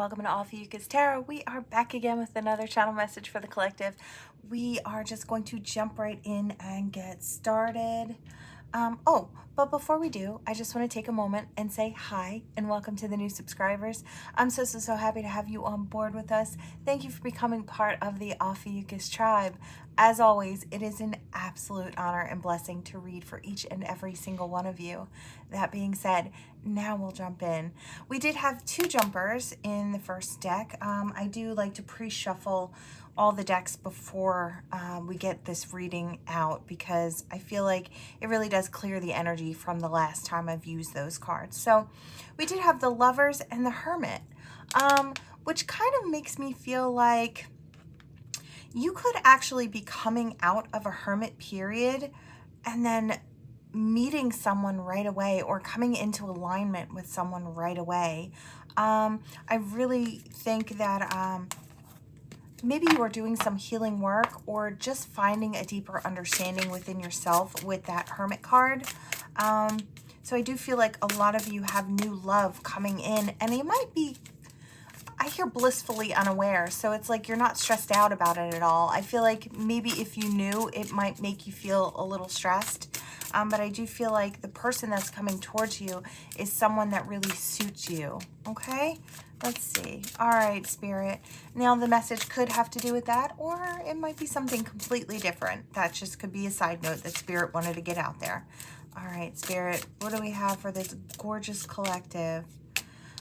Welcome to Ophiuchus Tarot. We are back again with another channel message for the collective. We are just going to jump right in and get started. But before we do, I just want to take a moment and say hi and welcome to the new subscribers. I'm so happy to have you on board with us. Thank you for becoming part of the Ophiuchus tribe. As always, it is an absolute honor and blessing to read for each and every single one of you. That being said, now we'll jump in. We did have two jumpers in the first deck. I do like to pre-shuffle all the decks before we get this reading out because I feel like it really does clear the energy from the last time I've used those cards. So we did have the Lovers and the Hermit, which kind of makes me feel like you could actually be coming out of a hermit period and then meeting someone right away or coming into alignment with someone right away. I really think that maybe you are doing some healing work or just finding a deeper understanding within yourself with that Hermit card. So I do feel like a lot of you have new love coming in, and you might be, I hear blissfully unaware. So it's like you're not stressed out about it at all. I feel like maybe if you knew, it might make you feel a little stressed. But I do feel like the person that's coming towards you is someone that really suits you. Okay, let's see. All right, Spirit. Now the message could have to do with that, or it might be something completely different. That just could be a side note that Spirit wanted to get out there. All right, Spirit, what do we have for this gorgeous collective?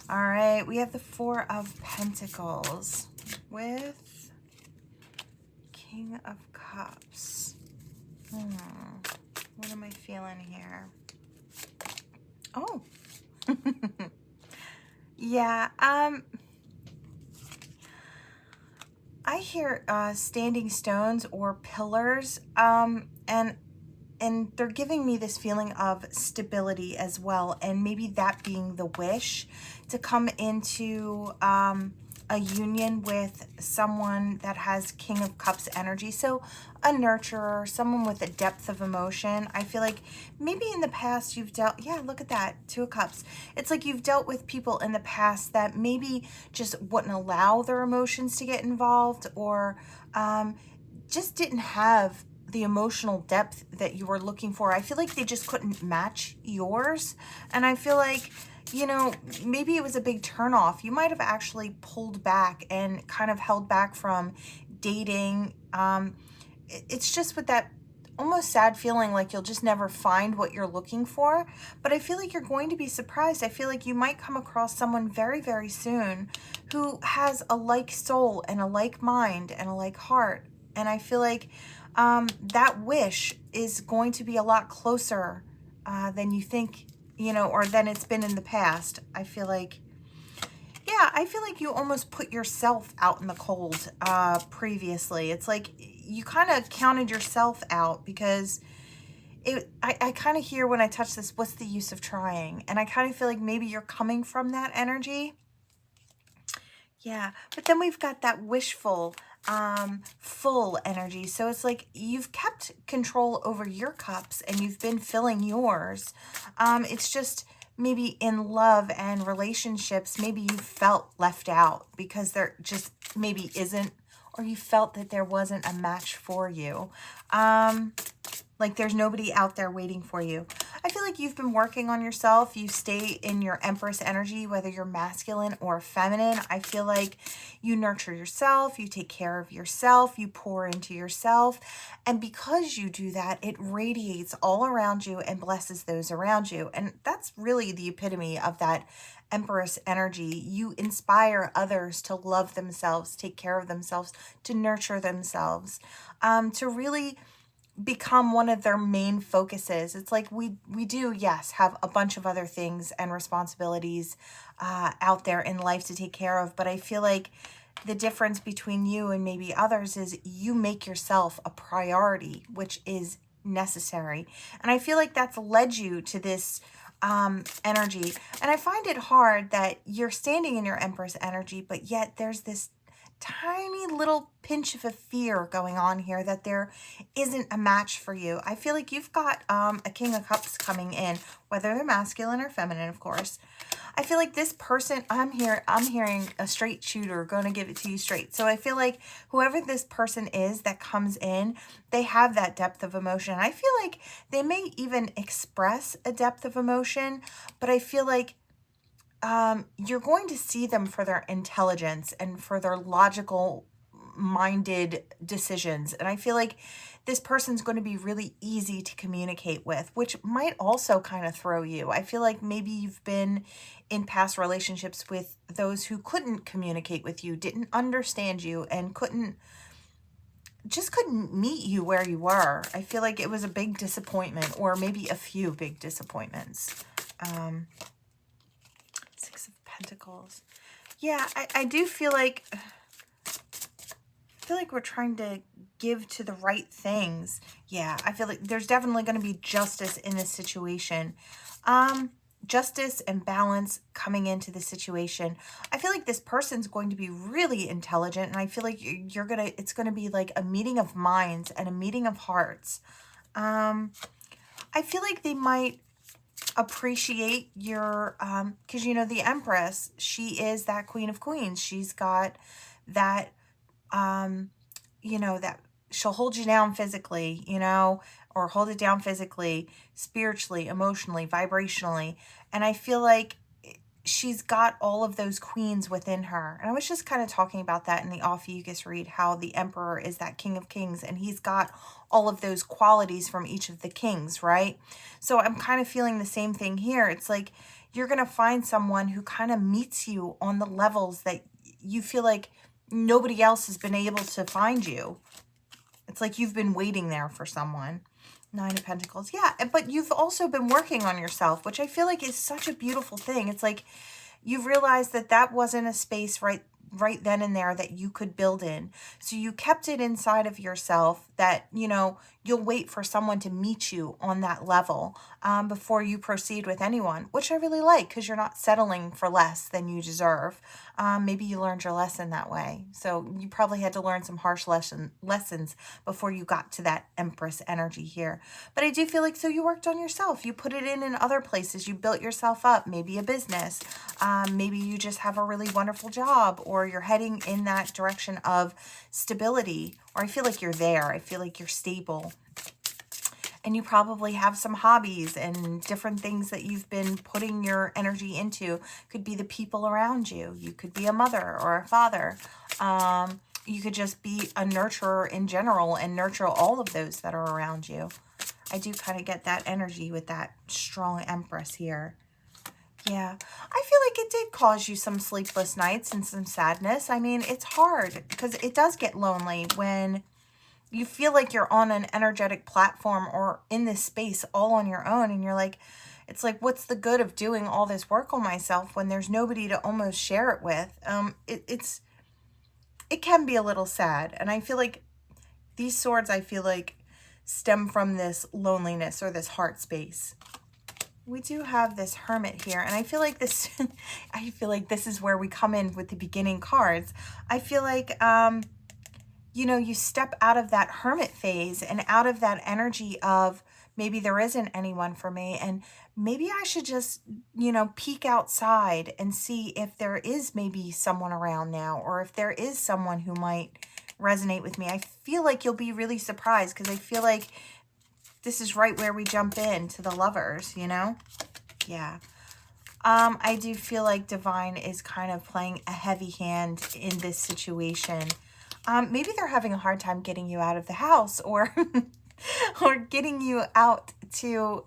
All right, we have the Four of Pentacles with King of Cups. What am I feeling here? Oh. Yeah, I hear standing stones or pillars, and they're giving me this feeling of stability as well, and maybe that being the wish to come into a union with someone that has King of Cups energy. So a nurturer, someone with a depth of emotion. I feel like maybe in the past you've dealt, yeah, look at that, Two of Cups. It's like you've dealt with people in the past that maybe just wouldn't allow their emotions to get involved, or just didn't have the emotional depth that you were looking for. I feel like they just couldn't match yours. And I feel like, you know, maybe it was a big turnoff. You might have actually pulled back and kind of held back from dating. It's just with that almost sad feeling like you'll just never find what you're looking for. But I feel like you're going to be surprised. I feel like you might come across someone very soon who has a like soul and a like mind and a like heart. And I feel like that wish is going to be a lot closer than you think, you know, or than it's been in the past. I feel like, yeah, I feel like you almost put yourself out in the cold previously. It's like you kind of counted yourself out because I kind of hear when I touch this, what's the use of trying? And I kind of feel like maybe you're coming from that energy. Yeah, but then we've got that wishful, full energy. So it's like you've kept control over your cups and you've been filling yours. It's just maybe in love and relationships, maybe you felt left out because there just maybe isn't, or you felt that there wasn't a match for you. Like there's nobody out there waiting for you. I feel like you've been working on yourself. You stay in your Empress energy, whether you're masculine or feminine. I feel like you nurture yourself, you take care of yourself, you pour into yourself. And because you do that, it radiates all around you and blesses those around you. And that's really the epitome of that Empress energy. You inspire others to love themselves, take care of themselves, to nurture themselves, to really become one of their main focuses. It's like we do, yes, have a bunch of other things and responsibilities out there in life to take care of, but I feel like the difference between you and maybe others is you make yourself a priority, which is necessary. And I feel like that's led you to this energy. And I find it hard that you're standing in your Empress energy, but yet there's this tiny little pinch of a fear going on here that there isn't a match for you. I feel like you've got a King of Cups coming in, whether they're masculine or feminine, of course. I feel like this person, I'm hearing a straight shooter, going to give it to you straight. So I feel like whoever this person is that comes in, they have that depth of emotion. I feel like they may even express a depth of emotion, but I feel like you're going to see them for their intelligence and for their logical minded decisions. And I feel like this person's going to be really easy to communicate with, which might also kind of throw you. I feel like maybe you've been in past relationships with those who couldn't communicate with you, didn't understand you, and couldn't meet you where you were. I feel like it was a big disappointment, or maybe a few big disappointments. Six of Pentacles. Yeah, I do feel like we're trying to give to the right things. Yeah, I feel like there's definitely going to be justice in this situation. Justice and balance coming into the situation. I feel like this person's going to be really intelligent, and I feel like it's going to be like a meeting of minds and a meeting of hearts. I feel like they might appreciate your, because, you know, the Empress, she is that Queen of Queens. She's got that, you know, that she'll hold you down physically, you know, or hold it down physically, spiritually, emotionally, vibrationally. And I feel like she's got all of those queens within her. And I was just kind of talking about that in the Ophiuchus read, how the Emperor is that King of Kings, and he's got all of those qualities from each of the kings, right? So I'm kind of feeling the same thing here. It's like you're going to find someone who kind of meets you on the levels that you feel like nobody else has been able to find you. It's like you've been waiting there for someone. Nine of Pentacles. Yeah, but you've also been working on yourself, which I feel like is such a beautiful thing. It's like you've realized that that wasn't a space right then and there that you could build in. So you kept it inside of yourself that, you know, you'll wait for someone to meet you on that level before you proceed with anyone, which I really like, because you're not settling for less than you deserve. Maybe you learned your lesson that way. So you probably had to learn some harsh lessons before you got to that Empress energy here. But I do feel like, so you worked on yourself. You put it in other places. You built yourself up, maybe a business. Maybe you just have a really wonderful job, or you're heading in that direction of stability, or I feel like you're there. I feel like you're stable. And you probably have some hobbies and different things that you've been putting your energy into. Could be the people around you. You could be a mother or a father. You could just be a nurturer in general and nurture all of those that are around you. I do kind of get that energy with that strong Empress here. Yeah, I feel like it did cause you some sleepless nights and some sadness. I mean, it's hard because it does get lonely when you feel like you're on an energetic platform or in this space all on your own, and you're like, it's like, what's the good of doing all this work on myself when there's nobody to almost share it with? It can be a little sad, and I feel like these swords, I feel like, stem from this loneliness or this heart space. We do have this Hermit here, and I feel like this I feel like this is where we come in with the beginning cards. I feel like you know, you step out of that hermit phase and out of that energy of maybe there isn't anyone for me, and maybe I should just, you know, peek outside and see if there is maybe someone around now, or if there is someone who might resonate with me. I feel like you'll be really surprised, because I feel like this is right where we jump into the Lovers, you know? Yeah. I do feel like Divine is kind of playing a heavy hand in this situation. Maybe they're having a hard time getting you out of the house, or or getting you out to,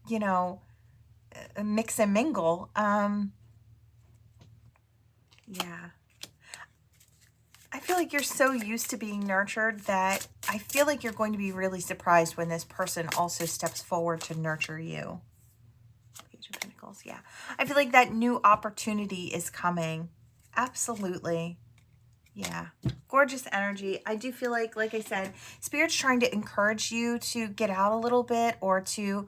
you know, mix and mingle. Yeah. I feel like you're so used to being nurtured that I feel like you're going to be really surprised when this person also steps forward to nurture you. Page of Pentacles, yeah. I feel like that new opportunity is coming. Absolutely. Yeah, gorgeous energy. I do feel like I said, Spirit's trying to encourage you to get out a little bit, or to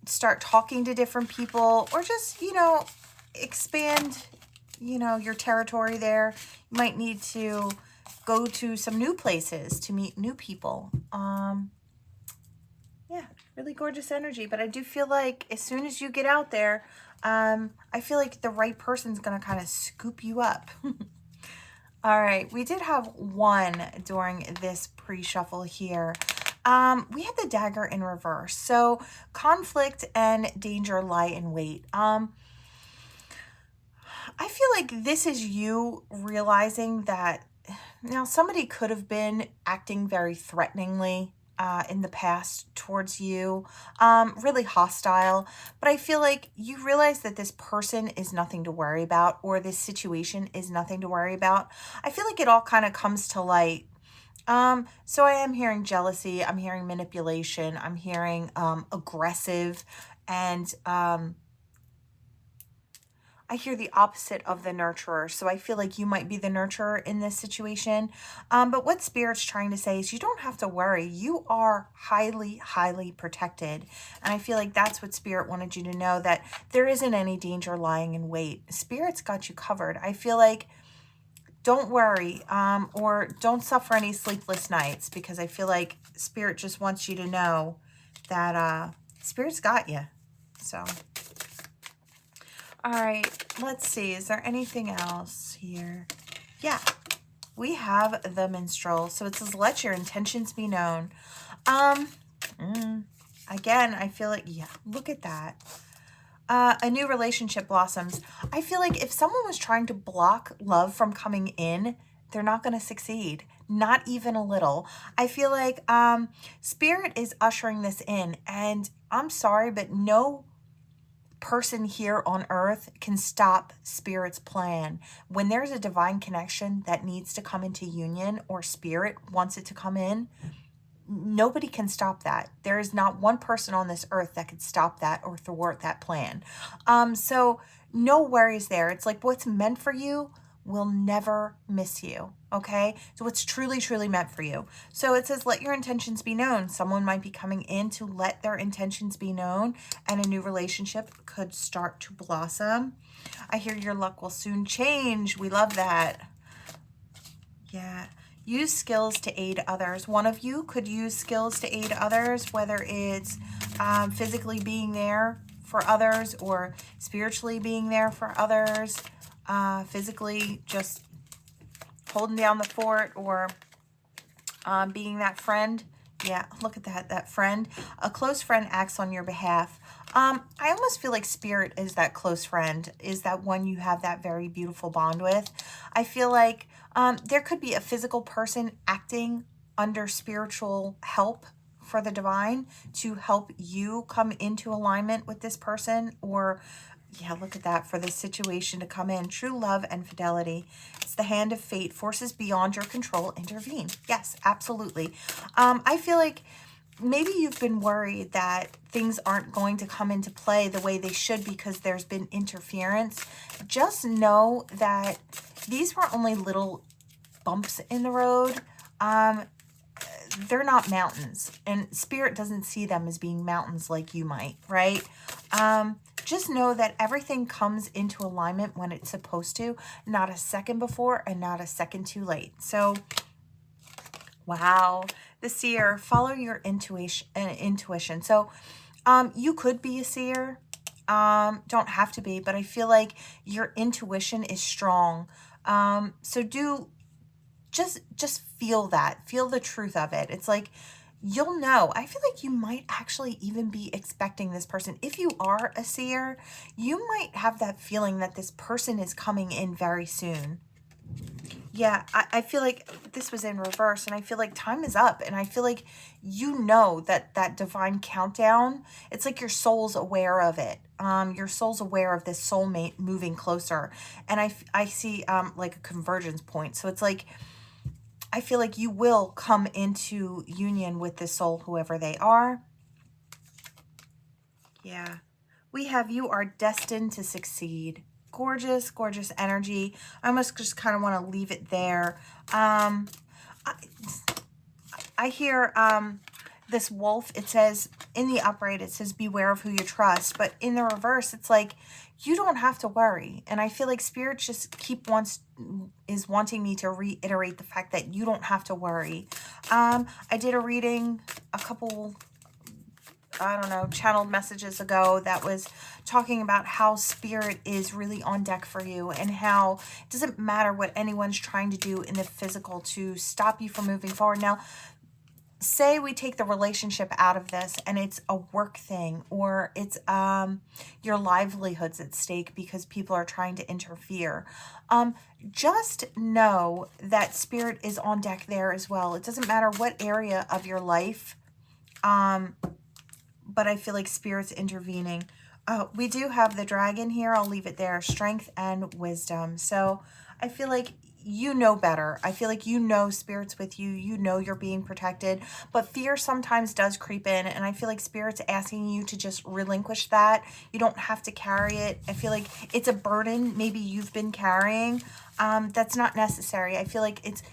start talking to different people, or just, you know, expand, you know, your territory there. You might need to go to some new places to meet new people. Yeah, really gorgeous energy. But I do feel like as soon as you get out there, I feel like the right person's going to kind of scoop you up. All right, we did have one during this pre-shuffle here. We had the dagger in reverse. So conflict and danger lie in wait. I feel like this is you realizing that now somebody could have been acting very threateningly in the past towards you, really hostile. But I feel like you realize that this person is nothing to worry about, or this situation is nothing to worry about. I feel like it all kind of comes to light. So I am hearing jealousy, I'm hearing manipulation, I'm hearing aggressive, and I hear the opposite of the nurturer. So I feel like you might be the nurturer in this situation. But what Spirit's trying to say is you don't have to worry. You are highly, highly protected. And I feel like that's what Spirit wanted you to know, that there isn't any danger lying in wait. Spirit's got you covered. I feel like don't worry, or don't suffer any sleepless nights, because I feel like Spirit just wants you to know that Spirit's got you. So... all right, let's see. Is there anything else here? Yeah, we have the minstrel. So it says, let your intentions be known. Again, I feel like, yeah, look at that. A new relationship blossoms. I feel like if someone was trying to block love from coming in, they're not going to succeed. Not even a little. I feel like Spirit is ushering this in. And I'm sorry, but no person here on earth can stop Spirit's plan. When there's a divine connection that needs to come into union, or Spirit wants it to come in, nobody can stop that. There is not one person on this earth that could stop that or thwart that plan. So no worries there. It's like what's meant for you will never miss you. Okay, so what's truly, truly meant for you. So it says, let your intentions be known. Someone might be coming in to let their intentions be known, and a new relationship could start to blossom. I hear your luck will soon change. We love that. Yeah. Use skills to aid others. One of you could use skills to aid others, whether it's physically being there for others, or spiritually being there for others, physically just holding down the fort, or being that friend. Yeah, look at that friend. A close friend acts on your behalf. I almost feel like Spirit is that close friend, is that one you have that very beautiful bond with. I feel like there could be a physical person acting under spiritual help for the divine to help you come into alignment with this person, or yeah, look at that, for this situation to come in. True love and fidelity. It's the hand of fate. Forces beyond your control intervene. Yes, absolutely. I feel like maybe you've been worried that things aren't going to come into play the way they should because there's been interference. Just know that these were only little bumps in the road. They're not mountains, and Spirit doesn't see them as being mountains like you might, right? Just know that everything comes into alignment when it's supposed to, not a second before and not a second too late. So, wow, the seer, follow your intuition. So, you could be a seer, don't have to be, but I feel like your intuition is strong. So just feel that, feel the truth of it. It's like, you'll know. I feel like you might actually even be expecting this person. If you are a seer, you might have that feeling that this person is coming in very soon. Yeah, I feel like this was in reverse, and I feel like time is up, and I feel like you know that that divine countdown, it's like your soul's aware of it. Your soul's aware of this soulmate moving closer, and I see like a convergence point. So it's like, I feel like you will come into union with this soul, whoever they are. Yeah. We have, you are destined to succeed. Gorgeous, gorgeous energy. I almost just kind of want to leave it there. I hear this wolf. It says, in the upright, it says, beware of who you trust. But in the reverse, it's like, you don't have to worry. And I feel like Spirit just is wanting me to reiterate the fact that you don't have to worry. I did a reading a couple I don't know, channeled messages ago that was talking about how spirit is really on deck for you, and how it doesn't matter what anyone's trying to do in the physical to stop you from moving forward. Now, say we take the relationship out of this and it's a work thing, or it's your livelihood's at stake because people are trying to interfere. Just know that spirit is on deck there as well. It doesn't matter what area of your life, but I feel like spirit's intervening. We do have the dragon here. I'll leave it there. Strength and wisdom. So I feel like you know better. I feel like you know spirit's with you. You know you're being protected. But fear sometimes does creep in. And I feel like spirit's asking you to just relinquish that. You don't have to carry it. I feel like it's a burden maybe you've been carrying. That's not necessary. I feel like it's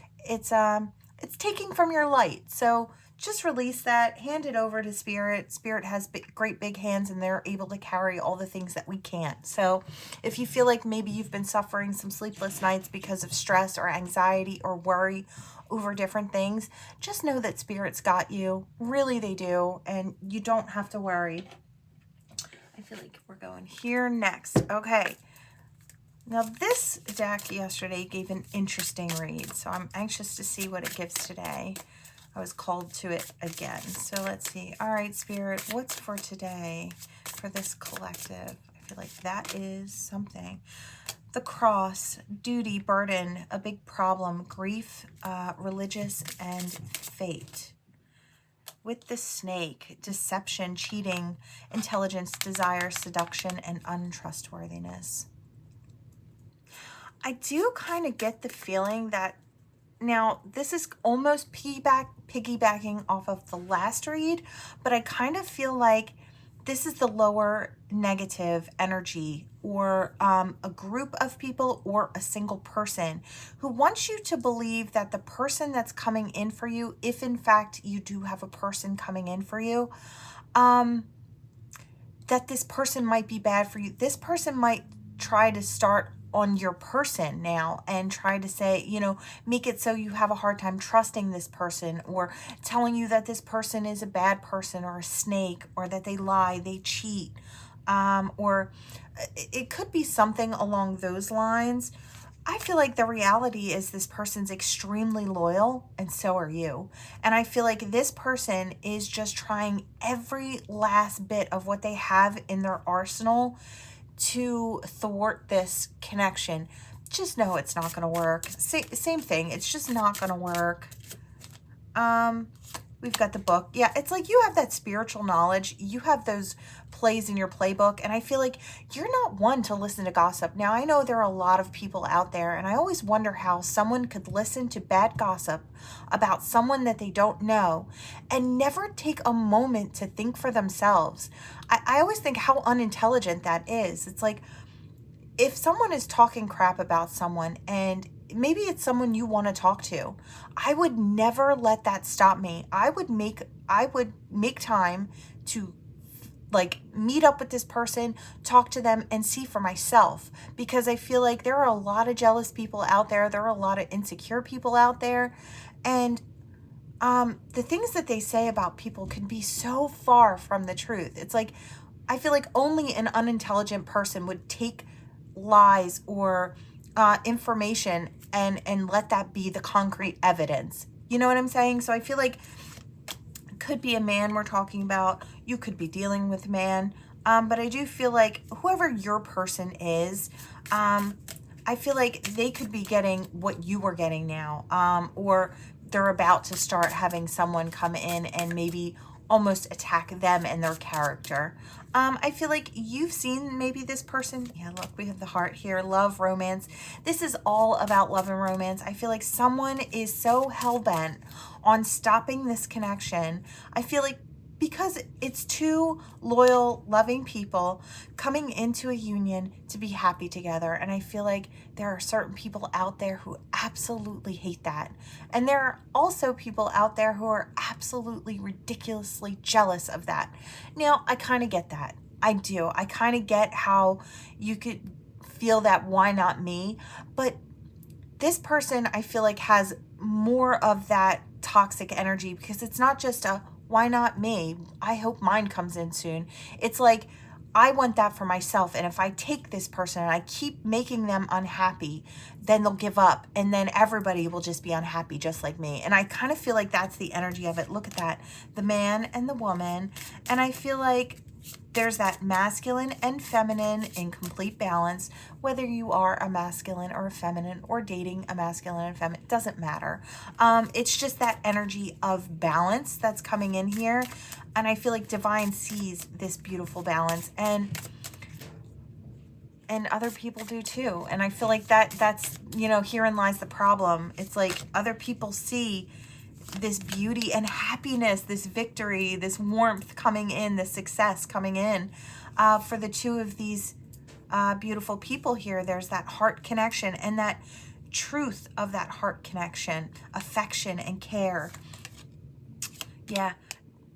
taking from your light. So just release that, hand it over to spirit. Spirit has great big hands, and they're able to carry all the things that we can't. So if you feel like maybe you've been suffering some sleepless nights because of stress or anxiety or worry over different things, just know that spirit's got you. Really, they do. And you don't have to worry. I feel like we're going here next. Okay. Now this deck yesterday gave an interesting read, so I'm anxious to see what it gives today. I was called to it again. So let's see. All right, Spirit, what's for today for this collective? I feel like that is something. The cross, duty, burden, a big problem, grief, religious, and fate. With the snake, deception, cheating, intelligence, desire, seduction, and untrustworthiness. I do kind of get the feeling that now, this is almost piggybacking off of the last read, but I kind of feel like this is the lower negative energy, or a group of people or a single person who wants you to believe that the person that's coming in for you, if in fact you do have a person coming in for you, that this person might be bad for you. This person might try to start on your person now and try to say, you know, make it so you have a hard time trusting this person, or telling you that this person is a bad person or a snake, or that they lie, they cheat, or it could be something along those lines. I feel like the reality is this person's extremely loyal, and so are you. And I feel like this person is just trying every last bit of what they have in their arsenal to thwart this connection. Just know it's not going to work. Same thing. It's just not going to work. We've got the book. Yeah, it's like you have that spiritual knowledge. You have those plays in your playbook. And I feel like you're not one to listen to gossip. Now, I know there are a lot of people out there, and I always wonder how someone could listen to bad gossip about someone that they don't know and never take a moment to think for themselves. I always think how unintelligent that is. It's like, if someone is talking crap about someone, and maybe it's someone you want to talk to, I would never let that stop me. I would make time to like meet up with this person, talk to them, and see for myself, because I feel like there are a lot of jealous people out there. There are a lot of insecure people out there, and the things that they say about people can be so far from the truth. It's like, I feel like only an unintelligent person would take lies or information and let that be the concrete evidence. You know what I'm saying? So I feel like it could be a man we're talking about. You could be dealing with a man. But I do feel like whoever your person is, I feel like they could be getting what you were getting now, or they're about to start having someone come in and maybe almost attack them and their character. I feel like you've seen maybe this person. Yeah, look, we have the heart here. Love, romance. This is all about love and romance. I feel like someone is so hell-bent on stopping this connection. I feel like because it's two loyal, loving people coming into a union to be happy together. And I feel like there are certain people out there who absolutely hate that. And there are also people out there who are absolutely ridiculously jealous of that. Now, I kind of get that. I do. I kind of get how you could feel that, why not me? But this person, I feel like, has more of that toxic energy, because it's not just a Why not me? I hope mine comes in soon. It's like, I want that for myself. And if I take this person and I keep making them unhappy, then they'll give up. And then everybody will just be unhappy just like me. And I kind of feel like that's the energy of it. Look at that. The man and the woman. And I feel like there's that masculine and feminine in complete balance, whether you are a masculine or a feminine or dating a masculine and feminine, it doesn't matter. It's just that energy of balance that's coming in here. And I feel like Divine sees this beautiful balance, and other people do too. And I feel like that's, you know, herein lies the problem. It's like other people see this beauty and happiness, this victory, this warmth coming in, this success coming in. For the two of these beautiful people here, there's that heart connection and that truth of that heart connection, affection and care. Yeah,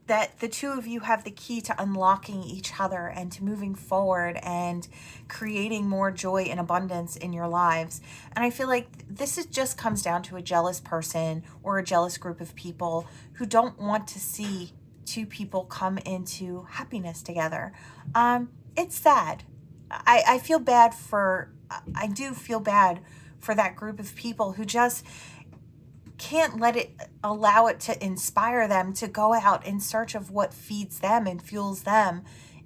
that the two of you have the key to unlocking each other and to moving forward and creating more joy and abundance in your lives. And I feel like just comes down to a jealous person or a jealous group of people who don't want to see two people come into happiness together. It's sad. I feel bad I do feel bad for that group of people who just can't allow it to inspire them to go out in search of what feeds them and fuels them.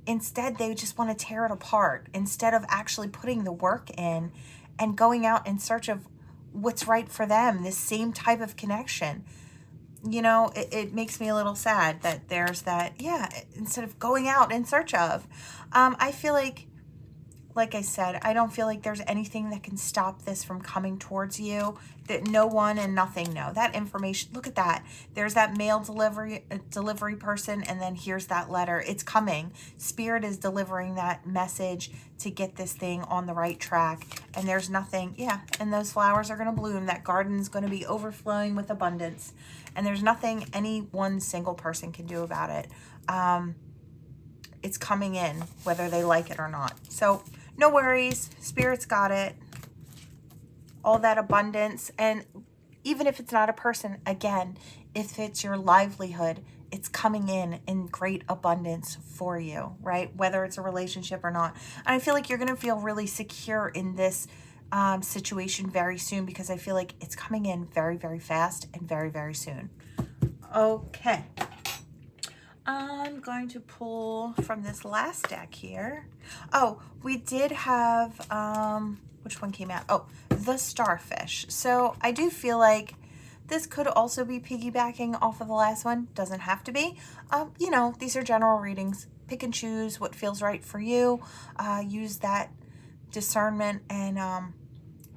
Instead, they just want to tear it apart instead of actually putting the work in and going out in search of what's right for them, this same type of connection. You know, it makes me a little sad that there's that, yeah, instead of going out in search of. I feel like I said, I don't feel like there's anything that can stop this from coming towards you. That no one and nothing know. That information, look at that. There's that mail delivery person, and then here's that letter. It's coming. Spirit is delivering that message to get this thing on the right track. And there's nothing, yeah, and those flowers are going to bloom. That garden is going to be overflowing with abundance. And there's nothing any one single person can do about it. It's coming in, whether they like it or not. So no worries. Spirit's got it. All that abundance. And even if it's not a person, again, if it's your livelihood, it's coming in great abundance for you, right? Whether it's a relationship or not. And I feel like you're going to feel really secure in this situation very soon, because I feel like it's coming in very, very fast and very, very soon. Okay. I'm going to pull from this last deck here. Oh, we did have, which one came out? Oh, the Starfish. So I do feel like this could also be piggybacking off of the last one. Doesn't have to be. You know, these are general readings. Pick and choose what feels right for you. Use that discernment and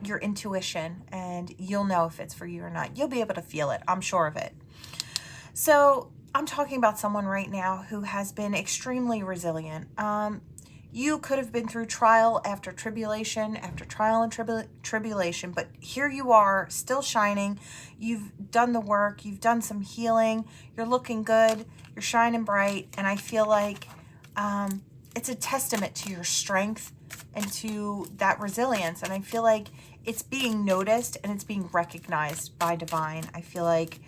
your intuition, and you'll know if it's for you or not. You'll be able to feel it. I'm sure of it. So I'm talking about someone right now who has been extremely resilient. You could have been through trial after tribulation, after trial and tribulation, but here you are, still shining. You've done the work. You've done some healing. You're looking good. You're shining bright. And I feel like it's a testament to your strength and to that resilience. And I feel like it's being noticed and it's being recognized by Divine. I feel like...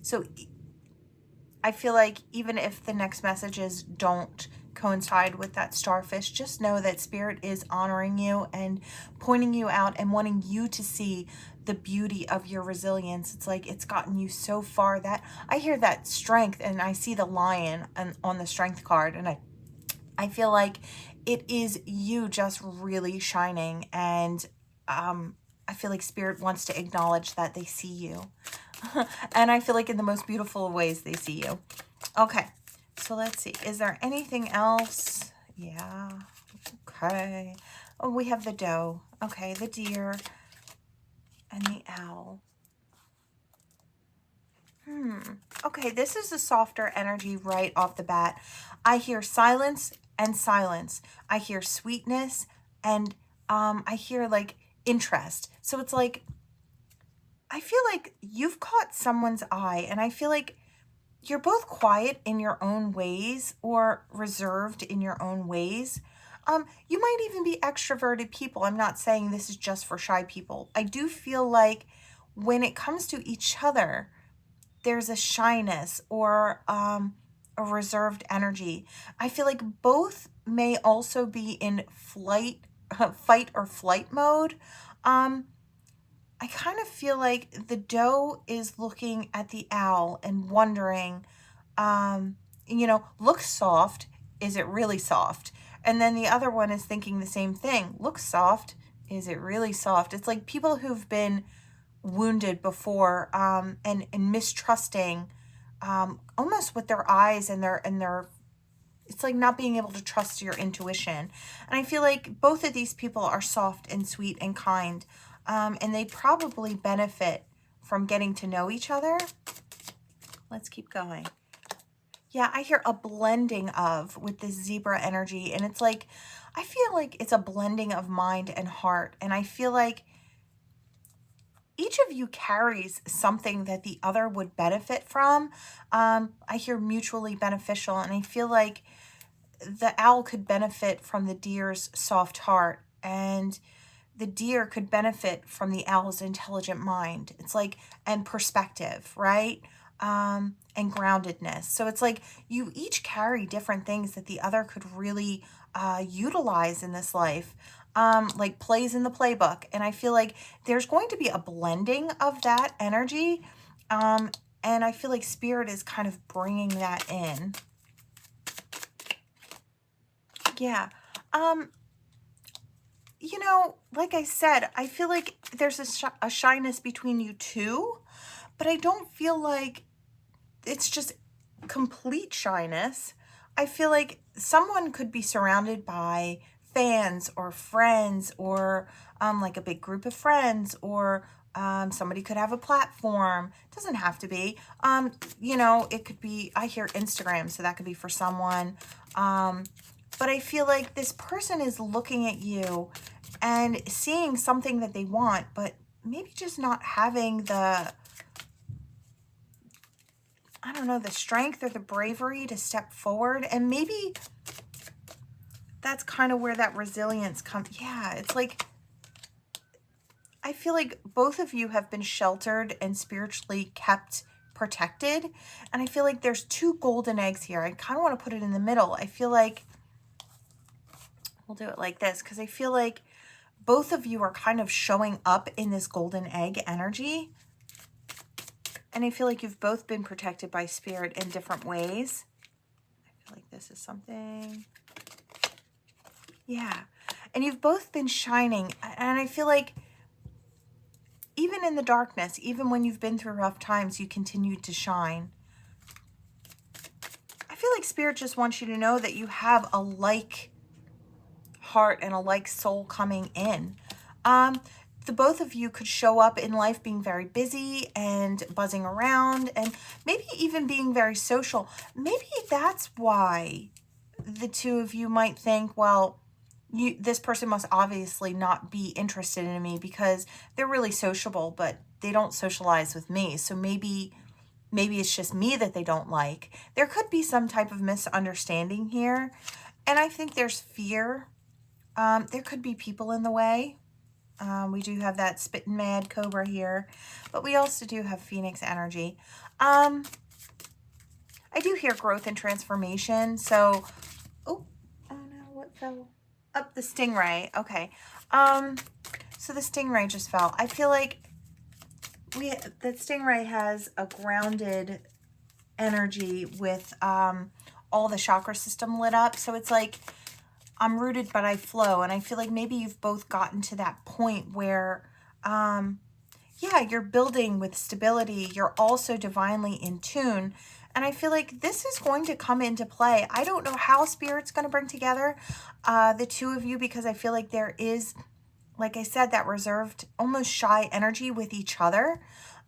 So I feel like even if the next messages don't coincide with that starfish, just know that Spirit is honoring you and pointing you out and wanting you to see the beauty of your resilience. It's like it's gotten you so far that I hear that strength, and I see the lion on the strength card, and I feel like it is you just really shining, and I feel like Spirit wants to acknowledge that they see you. And I feel like in the most beautiful ways they see you. Okay, so let's see. Is there anything else? Yeah. Okay. Oh, we have the doe. Okay, the deer and the owl. Okay, this is a softer energy right off the bat. I hear silence and silence. I hear sweetness and I hear like interest. So it's like, I feel like you've caught someone's eye, and I feel like you're both quiet in your own ways or reserved in your own ways. You might even be extroverted people. I'm not saying this is just for shy people. I do feel like when it comes to each other, there's a shyness or a reserved energy. I feel like both may also be in fight or flight mode. Um, I kind of feel like the doe is looking at the owl and wondering, looks soft. Is it really soft? And then the other one is thinking the same thing. Looks soft. Is it really soft? It's like people who've been wounded before, and mistrusting, almost with their eyes and their it's like not being able to trust your intuition. And I feel like both of these people are soft and sweet and kind, and they probably benefit from getting to know each other. Let's keep going. Yeah, I hear a blending of with this zebra energy, and it's like, I feel like it's a blending of mind and heart, and I feel like each of you carries something that the other would benefit from. I hear mutually beneficial, and I feel like the owl could benefit from the deer's soft heart, and the deer could benefit from the owl's intelligent mind. It's like, and perspective, right? And groundedness. So it's like you each carry different things that the other could really utilize in this life, like plays in the playbook. And I feel like there's going to be a blending of that energy. And I feel like Spirit is kind of bringing that in. Yeah. Like I said, I feel like there's a shyness between you two, but I don't feel like it's just complete shyness. I feel like someone could be surrounded by fans or friends, or like a big group of friends, or somebody could have a platform. It doesn't have to be. It could be, I hear Instagram, so that could be for someone. But I feel like this person is looking at you and seeing something that they want, but maybe just not having the, I don't know, the strength or the bravery to step forward. And maybe that's kind of where that resilience comes. Yeah, it's like, I feel like both of you have been sheltered and spiritually kept protected. And I feel like there's two golden eggs here. I kind of want to put it in the middle. I feel like we'll do it like this, because I feel like both of you are kind of showing up in this golden egg energy. And I feel like you've both been protected by Spirit in different ways. I feel like this is something. Yeah. And you've both been shining. And I feel like even in the darkness, even when you've been through rough times, you continued to shine. I feel like Spirit just wants you to know that you have a like heart and a like soul coming in. The both of you could show up in life being very busy and buzzing around, and maybe even being very social. Maybe that's why the two of you might think, well, this person must obviously not be interested in me because they're really sociable, but they don't socialize with me. So maybe it's just me that they don't like. There could be some type of misunderstanding here. And I think there's fear. There could be people in the way. We do have that spitting mad cobra here, but we also do have Phoenix energy. I do hear growth and transformation. So, oh no, what fell? Up the stingray. Okay. So the stingray just fell. I feel like the stingray has a grounded energy with all the chakra system lit up. So it's like, I'm rooted, but I flow. And I feel like maybe you've both gotten to that point where, yeah, you're building with stability. You're also divinely in tune. And I feel like this is going to come into play. I don't know how Spirit's going to bring together the two of you, because I feel like there is, like I said, that reserved, almost shy energy with each other.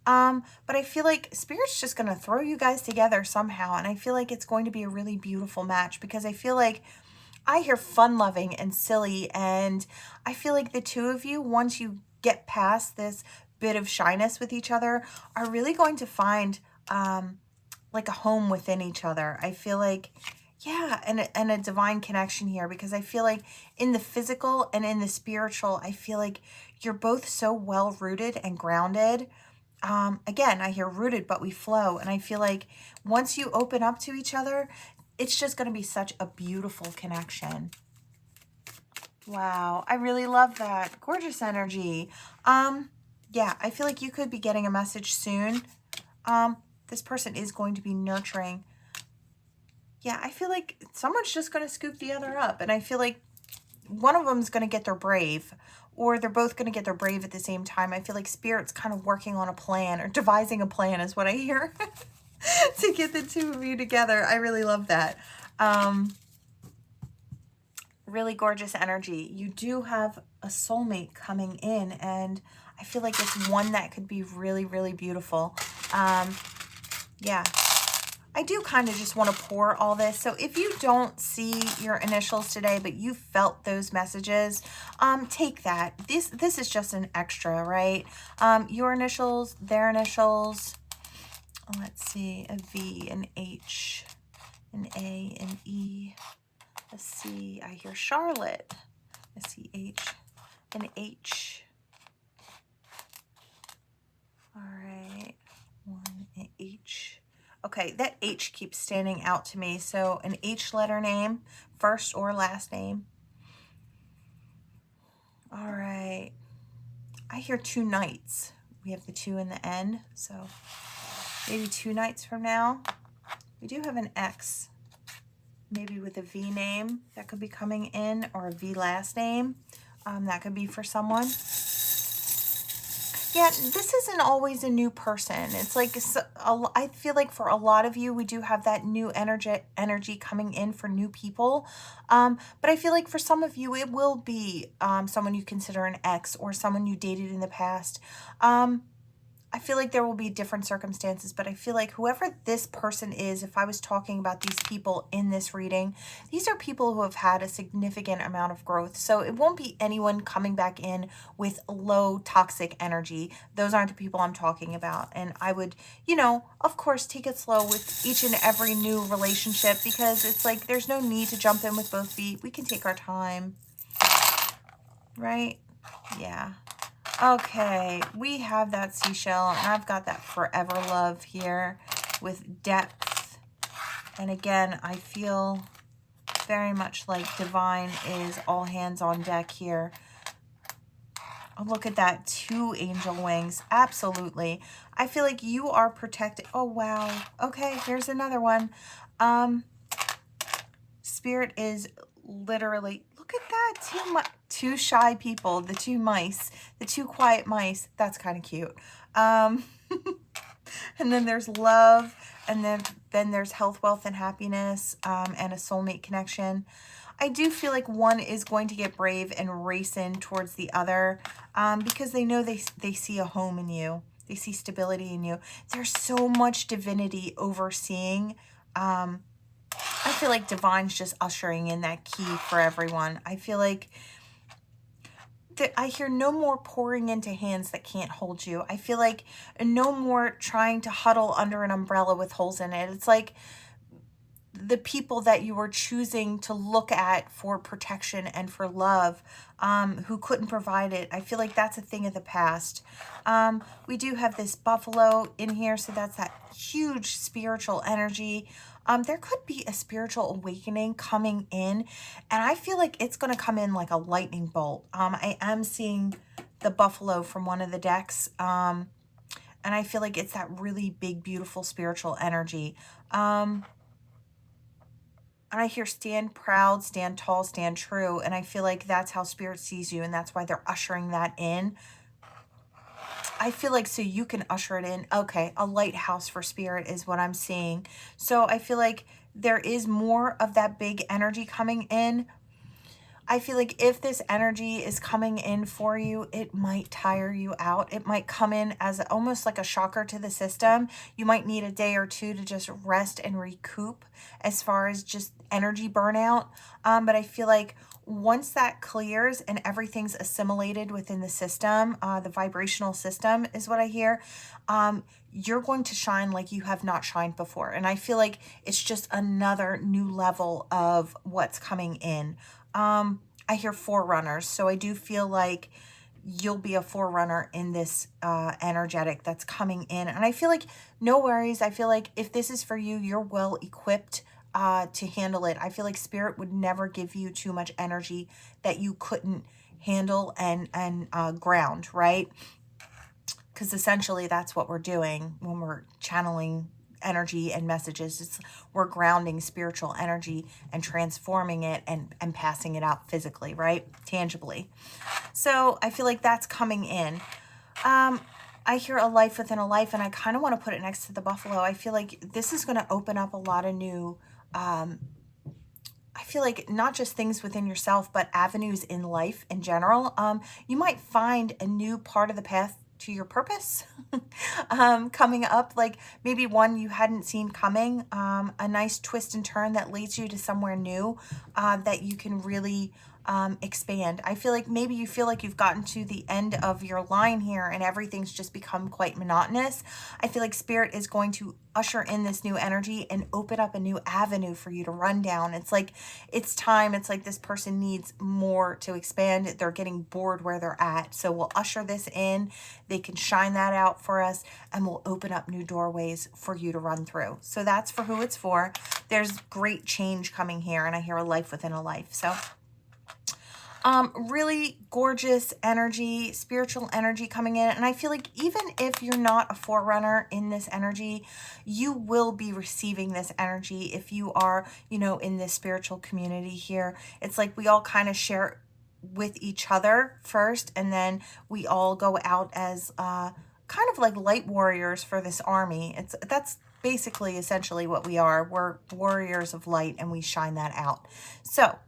But I feel like Spirit's just going to throw you guys together somehow. And I feel like it's going to be a really beautiful match, because I feel like I hear fun-loving and silly, and I feel like the two of you, once you get past this bit of shyness with each other, are really going to find like a home within each other. I feel like, yeah, and a divine connection here, because I feel like in the physical and in the spiritual, I feel like you're both so well-rooted and grounded. Again, I hear rooted, but we flow. And I feel like once you open up to each other, it's just going to be such a beautiful connection. Wow, I really love that. Gorgeous energy. Yeah, I feel like you could be getting a message soon. This person is going to be nurturing. Yeah, I feel like someone's just going to scoop the other up. And I feel like one of them is going to get their brave, or they're both going to get their brave at the same time. I feel like Spirit's kind of working on a plan, or devising a plan is what I hear, to get the two of you together. I really love that. Really gorgeous energy. You do have a soulmate coming in, and I feel like it's one that could be really, really beautiful. Yeah. I do kind of just want to pour all this. So if you don't see your initials today, but you felt those messages, take that. This is just an extra, right? Your initials, their initials. Let's see, a V, an H, an A, an E, a C. I hear Charlotte, a CH, an H. All right, one, an H. Okay, that H keeps standing out to me. So an H letter name, first or last name. All right. I hear 2 nights. We have the 2 in the end. So maybe 2 nights from now. We do have an X. Maybe with a V name that could be coming in, or a V last name. That could be for someone. Yeah, this isn't always a new person. It's like, I feel like for a lot of you, we do have that new energy coming in for new people. But I feel like for some of you, it will be someone you consider an ex, or someone you dated in the past. I feel like there will be different circumstances, but I feel like whoever this person is, if I was talking about these people in this reading, these are people who have had a significant amount of growth. So it won't be anyone coming back in with low toxic energy. Those aren't the people I'm talking about. And I would, you know, of course, take it slow with each and every new relationship, because it's like there's no need to jump in with both feet. We can take our time, right? Yeah. Okay, we have that seashell, and I've got that forever love here with depth. And again, I feel very much like divine is all hands on deck here. Oh, look at that, 2 angel wings. Absolutely. I feel like you are protected. Oh, wow. Okay, here's another one. Spirit is literally, look at that, 2 shy people, the 2 mice, the 2 quiet mice. That's kind of cute. And then there's love, and then there's health, wealth, and happiness, and a soulmate connection. I do feel like one is going to get brave and race in towards the other, because they know they see a home in you. They see stability in you. There's so much divinity overseeing. I feel like divine's just ushering in that key for everyone. I feel like I hear no more pouring into hands that can't hold you. I feel like no more trying to huddle under an umbrella with holes in it. It's like the people that you were choosing to look at for protection and for love, who couldn't provide it. I feel like that's a thing of the past. We do have this buffalo in here, so that's that huge spiritual energy. There could be a spiritual awakening coming in, and I feel like it's going to come in like a lightning bolt. I am seeing the buffalo from one of the decks, and I feel like it's that really big, beautiful spiritual energy. And I hear stand proud, stand tall, stand true. And I feel like that's how Spirit sees you, and that's why they're ushering that in. I feel like so you can usher it in. Okay, a lighthouse for Spirit is what I'm seeing. So I feel like there is more of that big energy coming in. I feel like if this energy is coming in for you, it might tire you out. It might come in as almost like a shocker to the system. You might need a day or 2 to just rest and recoup as far as just energy burnout. But I feel like once that clears and everything's assimilated within the system, the vibrational system is what I hear, you're going to shine like you have not shined before. And I feel like it's just another new level of what's coming in. I hear forerunners, so I do feel like you'll be a forerunner in this energetic that's coming in. And I feel like no worries. I feel like if this is for you, you're well equipped to handle it. I feel like Spirit would never give you too much energy that you couldn't handle and ground, right? Because essentially that's what we're doing when we're channeling energy and messages. We're grounding spiritual energy and transforming it and passing it out physically, right? Tangibly. So I feel like that's coming in. I hear a life within a life, and I kind of want to put it next to the buffalo. I feel like this is going to open up a lot of new, I feel like not just things within yourself, but avenues in life in general. You might find a new part of the path to your purpose coming up, like maybe one you hadn't seen coming, a nice twist and turn that leads you to somewhere new that you can really expand. I feel like maybe you feel like you've gotten to the end of your line here and everything's just become quite monotonous. I feel like Spirit is going to usher in this new energy and open up a new avenue for you to run down. It's like it's time. It's like this person needs more to expand. They're getting bored where they're at. So we'll usher this in. They can shine that out for us, and we'll open up new doorways for you to run through. So that's for who it's for. There's great change coming here, and I hear a life within a life. So really gorgeous energy, spiritual energy coming in. And I feel like even if you're not a forerunner in this energy, you will be receiving this energy if you are, you know, in this spiritual community here. It's like we all kind of share with each other first, and then we all go out as kind of like light warriors for this army. That's basically essentially what we are. We're warriors of light, and we shine that out. So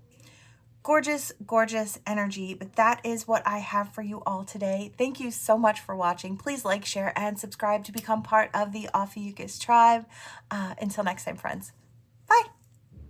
gorgeous, gorgeous energy, but that is what I have for you all today. Thank you so much for watching. Please like, share, and subscribe to become part of the Ophiuchus tribe. Until next time, friends. Bye.